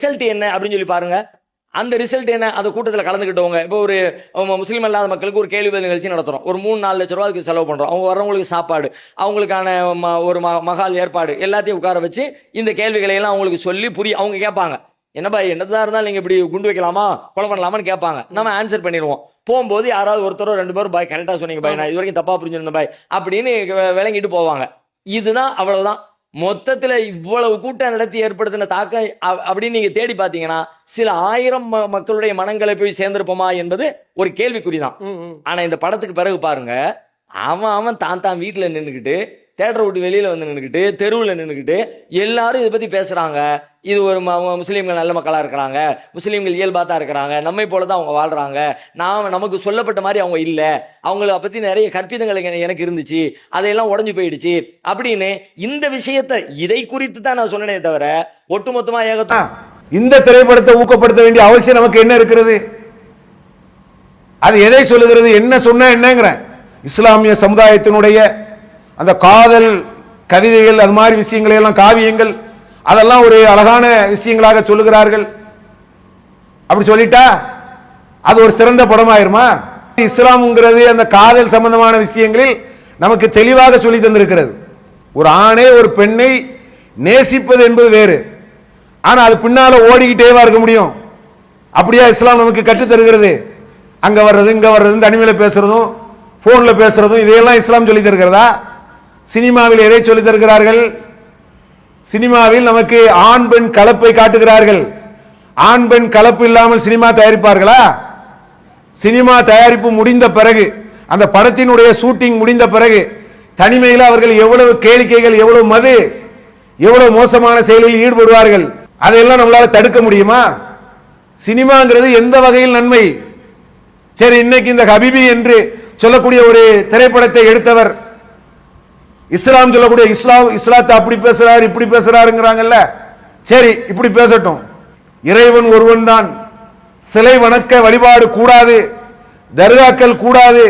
Result என்ன அப்படின்னு சொல்லி பாருங்க. அந்த ரிசல்ட் என்ன? அந்த கூட்டத்தில் கலந்துக்கிட்டவங்க இப்போ ஒரு முஸ்லீம் அல்லாத மக்களுக்கு ஒரு கேள்வி பதில் நிகழ்ச்சி நடத்துறோம். ஒரு 3-4 லட்ச ரூபா அதுக்கு செலவு பண்றோம். அவங்க வர்றவங்களுக்கு சாப்பாடு, அவங்களுக்கான ஒரு மகால் ஏற்பாடு எல்லாத்தையும் உட்கார வச்சு இந்த கேள்விகளை எல்லாம் அவங்களுக்கு சொல்லி அவங்க கேட்பாங்க. என்ன பாய், என்னதான் இருந்தாலும் நீங்க இப்படி குண்டு வைக்கலாமா, கொலை பண்ணலாமான்னு கேட்பாங்க. நம்ம ஆன்சர் பண்ணிடுவோம். போகும்போது யாராவது ஒருத்தரோ 2 பேரும் பாய் கரெக்டா சொன்னீங்க பாய், நான் இது வரைக்கும் தப்பா புரிஞ்சிருந்தேன் பாய் அப்படின்னு விளங்கிட்டு போவாங்க. இதுதான், அவ்வளவுதான். மொத்தத்துல இவ்வளவு கூட்டம் நடத்தி ஏற்படுத்தின தாக்கம் அப்படின்னு நீங்க தேடி பாத்தீங்கன்னா சில 1000 மக்களுடைய மனங்களை போய் சேர்ந்திருப்போமா என்பது ஒரு கேள்விக்குறிதான். ஆனா இந்த படத்துக்கு பிறகு பாருங்க, அவன் தான் வீட்டுல நின்றுக்கிட்டு, தேட்டரை விட்டு வெளியில வந்து நின்றுக்கிட்டு, தெருவில் நின்றுக்கிட்டு எல்லாரும் இதை பத்தி பேசுறாங்க. இது ஒரு முஸ்லீம்கள் நல்ல மக்களா இருக்கிறாங்க, முஸ்லீம்கள் இயல்பா தான் இருக்கிறாங்க, நம்மை போலதான் அவங்க வாழ்றாங்க, நமக்கு சொல்லப்பட்ட மாதிரி அவங்க இல்ல, அவங்கள பத்தி நிறைய கற்பிதங்கள் எனக்கு இருந்துச்சு, அதையெல்லாம் உடஞ்சு போயிடுச்சு அப்படின்னு இந்த விஷயத்தை இதை குறித்து தான் நான் சொன்னேனே தவிர ஒட்டுமொத்தமா இந்த திரைப்படத்தை ஊக்கப்படுத்த வேண்டிய அவசியம் நமக்கு என்ன இருக்கிறது? அது எதை சொல்லுகிறது? என்ன சொன்ன என்னங்கிற இஸ்லாமிய சமுதாயத்தினுடைய அந்த காதல் கவிதைகள், அது மாதிரி விஷயங்களை எல்லாம், காவியங்கள், அதெல்லாம் ஒரு அழகான விஷயங்களாக சொல்லுகிறார்கள். அப்படி சொல்லிட்டா அது ஒரு சிறந்த படமாயிருமா? இஸ்லாம்ங்கிறது அந்த காதல் சம்பந்தமான விஷயங்களில் நமக்கு தெளிவாக சொல்லி தந்திருக்கிறது. ஒரு ஆணை ஒரு பெண்ணை நேசிப்பது என்பது வேறு. ஆனா அது பின்னால ஓடிக்கிட்டேவா இருக்க முடியும்? அப்படியா இஸ்லாம் நமக்கு கற்றுத் தருகிறது? அங்க வர்றது, இங்க வர்றது, தனிமையில பேசுறதும், போன்ல பேசுறதும், இதையெல்லாம் இஸ்லாம் சொல்லி தருகிறதா? சினிமாவில் எதை சொல்லி தருகிறார்கள்? சினிமாவில் நமக்கு ஆண் பெண் கலப்பை காட்டுகிறார்கள். ஆண் பெண் கலப்பு இல்லாமல் சினிமா தயாரிப்பார்களா? சினிமா தயாரிப்பு முடிந்த பிறகு, அந்த படத்தினுடைய ஷூட்டிங் முடிந்த பிறகு தனிமையில் அவர்கள் எவ்வளவு கேளிக்கைகள், எவ்வளவு மது, எவ்வளவு மோசமான செயலில் ஈடுபடுவார்கள். அதையெல்லாம் நம்மளால தடுக்க முடியுமா? சினிமாங்கிறது எந்த வகையில் நன்மை? சரி, இன்னைக்கு இந்த ஹபீபி என்று சொல்லக்கூடிய ஒரு திரைப்படத்தை எடுத்தவர் இஸ்லாம் சொல்லக்கூடிய இஸ்லாத்தை அப்படி பேசுறாரு, இப்படி பேசுறாருங்கிறாங்கல்ல. சரி, இப்படி பேசட்டும். இறைவன் ஒருவன் தான், சிலை வணக்க வழிபாடு கூடாது, தர்காக்கள் கூடாது,